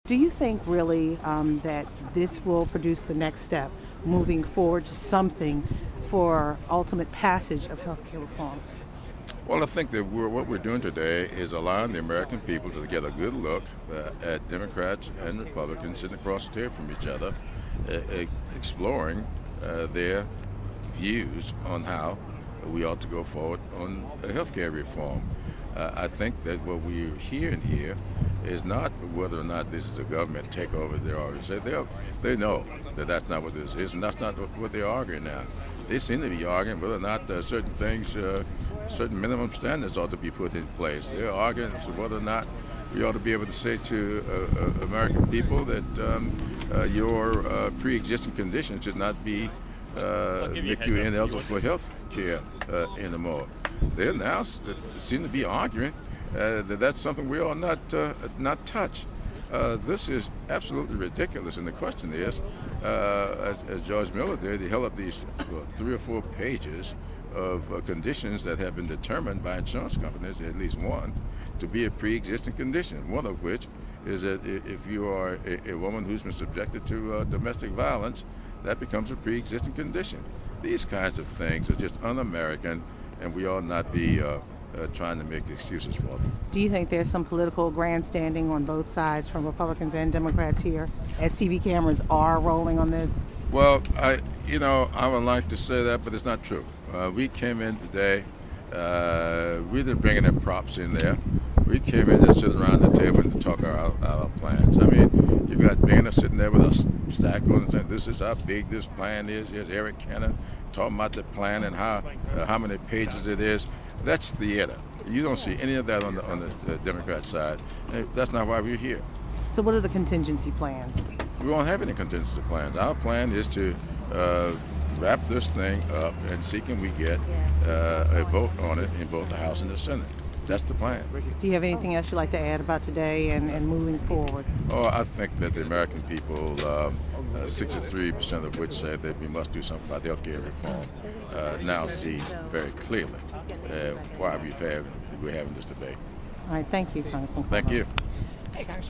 Do you think really that this will produce the next step moving forward to something for ultimate passage of healthcare reform? Well, I think that what we're doing today is allowing the American people to get a good look at Democrats and Republicans sitting across the table from each other, exploring their views on how we ought to go forward on health care reform. I think that what we're hearing here is not whether or not this is a government takeover, as they already said. They know that that's not what this is, and that's not what they're arguing now. They seem to be arguing whether or not certain things, certain minimum standards ought to be put in place. They're arguing as to whether or not we ought to be able to say to American people that your pre-existing condition should not be make you ineligible for health care anymore. They now seem to be arguing that that's something we ought not touch. This is absolutely ridiculous, and the question is, as George Miller did, he held up these 3 or 4 pages of conditions that have been determined by insurance companies, at least one, to be a pre-existing condition, one of which is that if you are a woman who's been subjected to domestic violence, that becomes a pre-existing condition. These kinds of things are just un-American, and we ought not be trying to make excuses for them. Do you think there's some political grandstanding on both sides from Republicans and Democrats here as TV cameras are rolling on this? Well, I would like to say that, but it's not true. We came in today, we didn't bring any props in there. We came in to sit around the table and to talk our plans. I mean, you got Boehner sitting there with a stack on and saying, this is how big this plan is. Here's Eric Cannon talking about the plan and how many pages it is. That's theater. You don't see any of that on the Democrat side. And that's not why we're here. So what are the contingency plans? We won't have any contingency plans. Our plan is to wrap this thing up and see can we get a vote on it in both the House and the Senate. That's the plan. Do you have anything else you'd like to add about today and moving forward? Oh, I think that the American people, 63% of which say that we must do something about health care reform, now see very clearly why we're having this debate. All right, thank you, Congressman. Thank you.